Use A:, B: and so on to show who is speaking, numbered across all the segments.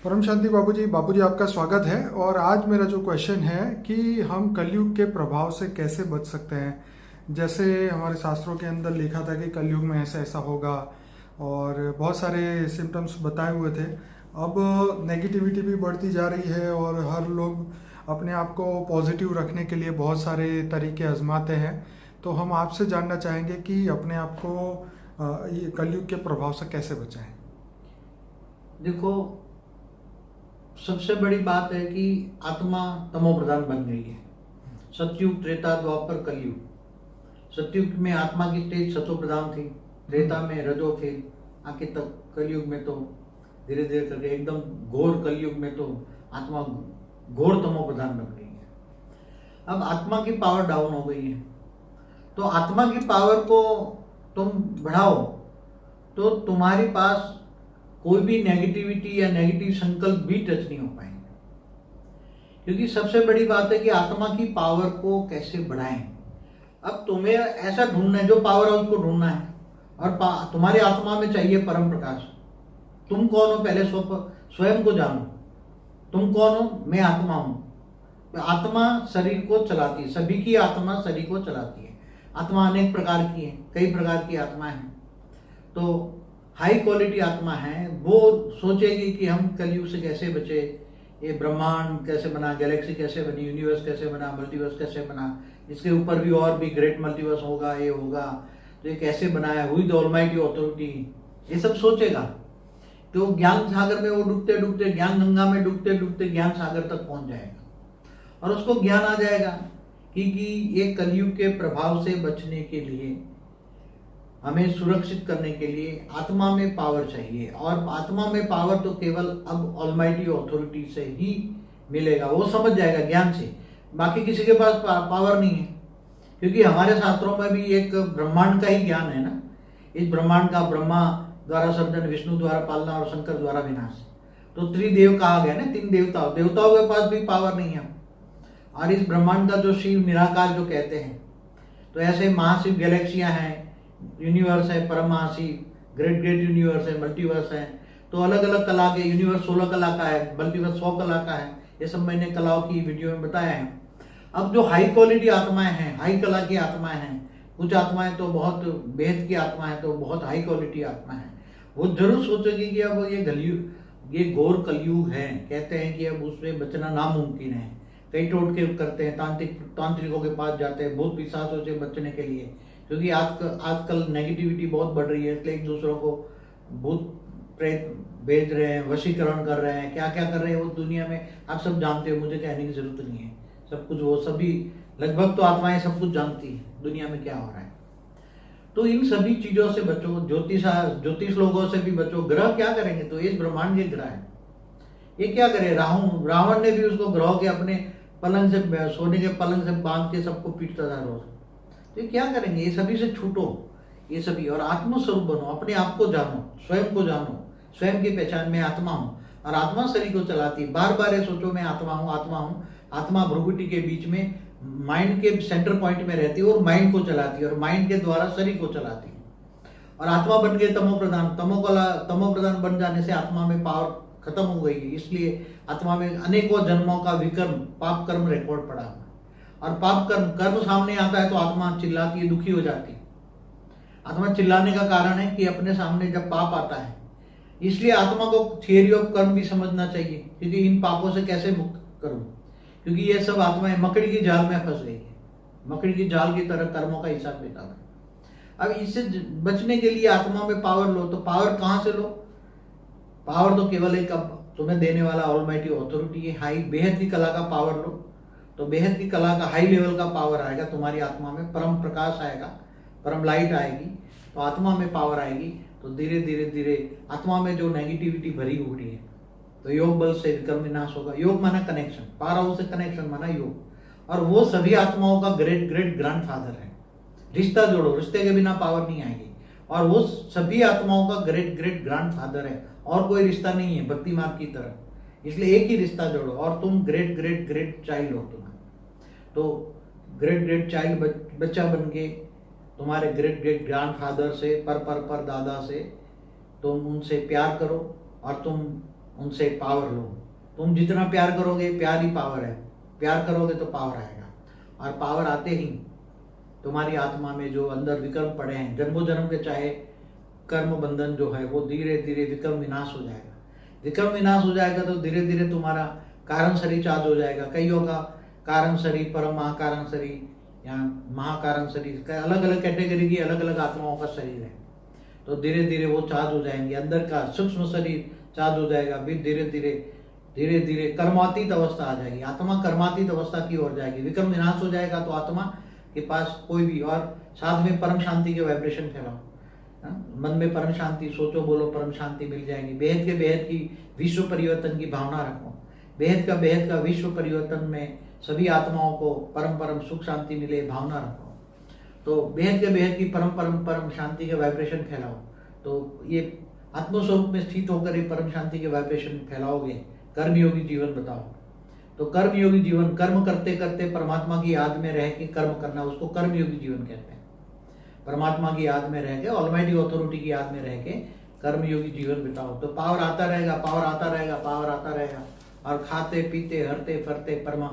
A: परम शांति बाबूजी आपका स्वागत है। और आज मेरा जो क्वेश्चन है कि हम कलयुग के प्रभाव से कैसे बच सकते हैं। जैसे हमारे शास्त्रों के अंदर लिखा था कि कलयुग में ऐसा ऐसा होगा और बहुत सारे सिम्टम्स बताए हुए थे। अब नेगेटिविटी भी बढ़ती जा रही है और हर लोग अपने आप को पॉजिटिव रखने के लिए बहुत सारे तरीके आजमाते हैं। तो हम आपसे जानना चाहेंगे कि अपने आप को ये कलयुग के प्रभाव से कैसे बचाएं।
B: देखो, सबसे बड़ी बात है कि आत्मा तमो प्रधान बन गई है। सतयुग, त्रेता, द्वापर, कलयुग। सतयुग में आत्मा की स्टेज सतो प्रधान थी, त्रेता में रजो, फिर आके तक कलयुग में तो धीरे धीरे करके एकदम घोर कलयुग में तो आत्मा घोर तमो प्रधान बन गई है। अब आत्मा की पावर डाउन हो गई है, तो आत्मा की पावर को तुम बढ़ाओ तो तुम्हारे पास कोई भी नेगेटिविटी या नेगेटिव संकल्प भी टच नहीं हो पाएंगे। क्योंकि सबसे बड़ी बात है कि आत्मा की पावर को कैसे बढ़ाएं। अब तुम्हें ऐसा ढूंढना है, जो पावर है उसको ढूंढना है। और तुम्हारी आत्मा में चाहिए परम प्रकाश। तुम कौन हो, पहले स्वयं को जानो। तुम कौन हो? मैं आत्मा हूं। तो आत्मा शरीर को चलाती है, सभी की आत्मा शरीर को चलाती है। आत्मा अनेक प्रकार की है, कई प्रकार की आत्मा है। तो हाई क्वालिटी आत्मा है, वो सोचेगी कि हम कलयुग से कैसे बचे, ये ब्रह्मांड कैसे बना, गैलेक्सी कैसे बनी, यूनिवर्स कैसे बना, मल्टीवर्स कैसे बना, इसके ऊपर भी और भी ग्रेट मल्टीवर्स होगा, ये होगा, तो ये कैसे बनाया, हुई द ऑलमाइटी अथॉरिटी, ये सब सोचेगा। तो ज्ञान सागर में वो डूबते डूबते, ज्ञान गंगा में डूबते डूबते ज्ञान सागर तक पहुंच जाएगा और उसको ज्ञान आ जाएगा कि ये कलयुग के प्रभाव से बचने के लिए, हमें सुरक्षित करने के लिए आत्मा में पावर चाहिए। और आत्मा में पावर तो केवल अब ऑलमाइटी अथॉरिटी से ही मिलेगा। वो समझ जाएगा ज्ञान से, बाकी किसी के पास पावर नहीं है। क्योंकि हमारे शास्त्रों में भी एक ब्रह्मांड का ही ज्ञान है ना। इस ब्रह्मांड का ब्रह्मा द्वारा सर्जन, विष्णु द्वारा पालना और शंकर द्वारा विनाश। तो त्रिदेव कहा गया ना, 3 देवताओं के पास भी पावर नहीं है। और इस ब्रह्मांड का जो शिव निराकार जो कहते हैं, तो ऐसे महाशिव गैलेक्सियां हैं, यूनिवर्स है, परम महाशिव, ग्रेट ग्रेट यूनिवर्स है, मल्टीवर्स है। तो अलग अलग कला के यूनिवर्स 16 कला का है, मल्टीवर्स 100 कला का है। ये सब मैंने कलाओं की वीडियो में बताया है। अब जो हाई क्वालिटी आत्माएं हैं, हाई कला की आत्माएं हैं, कुछ आत्माएं तो बहुत बेहद की आत्मा है, तो बहुत हाई क्वालिटी आत्मा है, वो जरूर सोचेगी कि अब ये घोर कलयुग है। कहते हैं कि अब उसमें बचना नामुमकिन है। कई टोटके करते हैं, तांत्रिकों के पास जाते हैं भूत पिशाचों से बचने के लिए। क्योंकि आजकल नेगेटिविटी बहुत बढ़ रही है, इसलिए एक दूसरों को भूत प्रेत भेज रहे हैं, वशीकरण कर रहे हैं, क्या क्या कर रहे हैं वो दुनिया में आप सब जानते हो, मुझे कहने की जरूरत नहीं है। सब कुछ वो सभी लगभग तो आत्माएं सब कुछ जानती है दुनिया में क्या हो रहा है। तो इन सभी चीजों से बचो, ज्योतिष लोगों से भी बचो। ग्रह क्या करेंगे? तो इस ब्रह्मांड के ग्रह है, ये क्या करे? रावण ने भी उसको ग्रह के अपने पलंग से, सोने के पलंग से बांध के सबको पीटता था रोज। तो ये क्या करेंगे? ये सभी से छूटो, ये सभी, और आत्मस्वरूप बनो। अपने आप को जानो, स्वयं को जानो, स्वयं की पहचान में आत्मा हूं। और आत्मा शरीर को चलाती है। बार बार ये सोचो मैं आत्मा हूं, आत्मा हूं। आत्मा भ्रुकुटी के बीच में माइंड के सेंटर पॉइंट में रहती है और माइंड को चलाती है, और माइंड के द्वारा शरीर को चलाती है। और आत्मा बन गए तमो प्रधान। तमो प्रधान बन जाने से आत्मा में पावर खत्म हो गई है। इसलिए आत्मा में अनेकों जन्मों का विकर्म, पाप कर्म रिकॉर्ड पड़ा हुआ। और पाप कर्म सामने आता है तो आत्मा चिल्लाती है, दुखी हो जाती है। आत्मा चिल्लाने का कारण है कि अपने सामने जब पाप आता है, इसलिए आत्मा को थियरी ऑफ कर्म भी समझना चाहिए। क्योंकि इन पापों से कैसे मुक्त करूं, क्योंकि ये सब आत्माएं मकड़ी की जाल में फंस गई है। मकड़ी की जाल की तरह कर्मों का हिसाब किताब है। अब इससे बचने के लिए आत्मा में पावर लो। तो पावर कहां से लो? पावर तो केवल एक अब तुम्हें देने वाला ऑलमाइटी अथॉरिटी है। हाई बेहद की कला का पावर लो, तो बेहद की कला का हाई लेवल का पावर आएगा तुम्हारी आत्मा में। परम प्रकाश आएगा, परम लाइट आएगी, तो आत्मा में पावर आएगी। तो धीरे धीरे धीरे आत्मा में जो नेगेटिविटी भरी हुई है, तो योग बल से विकर्म विनाश होगा। योग माना कनेक्शन, पावर हाउस से कनेक्शन माना योग। और वो सभी आत्माओं का ग्रेट ग्रेट ग्रैंडफादर है। रिश्ता जोड़ो, रिश्ते के बिना पावर नहीं आएगी। और वो सभी आत्माओं का ग्रेट ग्रेट ग्रैंडफादर है, और कोई रिश्ता नहीं है भक्ति मार्ग की तरह। इसलिए एक ही रिश्ता जोड़ो, और तुम ग्रेट ग्रेट ग्रेट चाइल्ड हो। तुम्हें तो ग्रेट ग्रेट चाइल्ड बच्चा बन के तुम्हारे ग्रेट ग्रेट ग्रैंडफादर से, पर दादा से तुम उनसे प्यार करो, और तुम उनसे पावर लो। तुम जितना प्यार करोगे, प्यार ही पावर है, प्यार करोगे तो पावर आएगा, और पावर आते ही तुम्हारी आत्मा में जो अंदर विकर्म पड़े हैं, जन्मों जन्म के चाहे कर्म बंधन जो है वो धीरे धीरे विकर्म विनाश हो जाएगा। विकर्म विनाश हो जाएगा तो धीरे धीरे तुम्हारा कारण शरीर चार्ज हो जाएगा। कईयों का कारण शरीर, परम महाकारण शरीर या महाकारण शरीर का अलग अलग कैटेगरी की अलग अलग आत्माओं का शरीर है, तो धीरे धीरे वो चार्ज हो जाएंगे। अंदर का सूक्ष्म शरीर चार्ज हो जाएगा, फिर धीरे धीरे कर्मातीत अवस्था आ जाएगी, आत्मा कर्मातीत अवस्था की ओर जाएगी। विक्रम विनाश हो जाएगा तो आत्मा के पास कोई भी, और साथ में परम शांति के वाइब्रेशन फैलाओ। मन में परम शांति सोचो, बोलो, परम शांति मिल जाएगी। बेहद के बेहद की विश्व परिवर्तन की भावना रखो। बेहद का विश्व परिवर्तन में सभी आत्माओं को परम सुख शांति मिले, भावना रखो। तो बेहद के बेहद की परम शांति के वाइब्रेशन फैलाओ। तो ये आत्मस्वरूप में स्थित होकर ये परम शांति के वाइब्रेशन फैलाओगे। कर्मयोगी जीवन बताओ। तो कर्मयोगी जीवन, कर्म करते करते परमात्मा की याद में रह के कर्म करना, उसको कर्मयोगी जीवन कहते हैं। परमात्मा की याद में रह के, ऑलमाइटी अथॉरिटी की याद में रह के कर्मयोगी जीवन बिताओ। तो पावर आता रहेगा, पावर आता रहेगा, पावर आता रहेगा। और खाते पीते हरते फरते परमा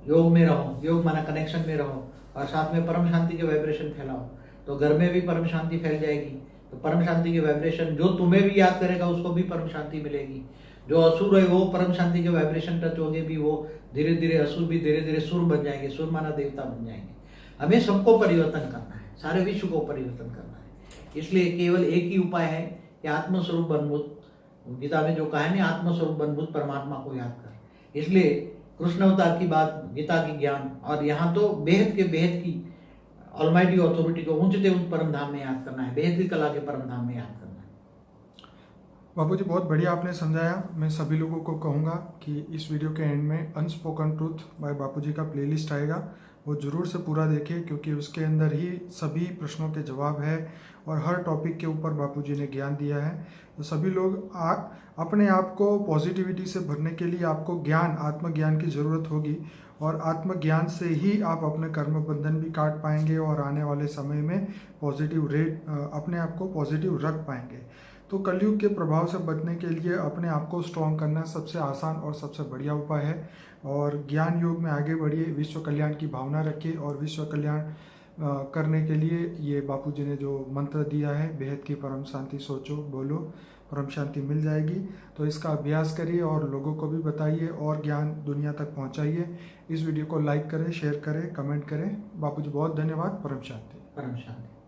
B: योग में रहो। योग माना कनेक्शन में रहो, और साथ में परम शांति के वाइब्रेशन फैलाओ। तो घर में भी परम शांति फैल जाएगी। तो परम शांति के वाइब्रेशन जो तुम्हें भी याद करेगा उसको भी परम शांति मिलेगी। जो असुर है वो परम शांति के वाइब्रेशन टच होगे भी, वो धीरे धीरे असुर भी धीरे धीरे सुर बन जाएंगे, सुर माना देवता बन जाएंगे। हमें सबको परिवर्तन करना है, सारे विश्व को परिवर्तन करना है। इसलिए केवल एक ही उपाय है कि आत्मस्वरूप बनभूत, गीता में जो कहा है ना, आत्मस्वरूप बनभूत परमात्मा को याद कर। इसलिए कृष्ण अवतार की बात, गीता की ज्ञान, और यहाँ तो बेहद के बेहद की ऑलमाइटी अथॉरिटी को ऊंचते उच्च परम धाम में याद करना है, बेहद की कला के परम धाम में याद करना है।
A: बापूजी बहुत बढ़िया आपने समझाया। मैं सभी लोगों को कहूँगा कि इस वीडियो के एंड में अनस्पोकन ट्रूथ बाय बापूजी का प्लेलिस्ट आएगा, वो ज़रूर से पूरा देखें, क्योंकि उसके अंदर ही सभी प्रश्नों के जवाब है और हर टॉपिक के ऊपर बापूजी ने ज्ञान दिया है। तो सभी लोग अपने आप को पॉजिटिविटी से भरने के लिए आपको ज्ञान, आत्मज्ञान की ज़रूरत होगी, और आत्मज्ञान से ही आप अपने कर्म बंधन भी काट पाएंगे और आने वाले समय में पॉजिटिव रेट, अपने आप को पॉजिटिव रख पाएंगे। तो कलयुग के प्रभाव से बचने के लिए अपने आप को स्ट्रॉन्ग करना सबसे आसान और सबसे बढ़िया उपाय है। और ज्ञान योग में आगे बढ़िए, विश्व कल्याण की भावना रखिए, और विश्व कल्याण करने के लिए ये बापूजी ने जो मंत्र दिया है, बेहद की परम शांति सोचो, बोलो, परम शांति मिल जाएगी। तो इसका अभ्यास करिए और लोगों को भी बताइए और ज्ञान दुनिया तक पहुंचाइए। इस वीडियो को लाइक करें, शेयर करें, कमेंट करें। बापूजी बहुत धन्यवाद। परम शांति।
B: परम शांति।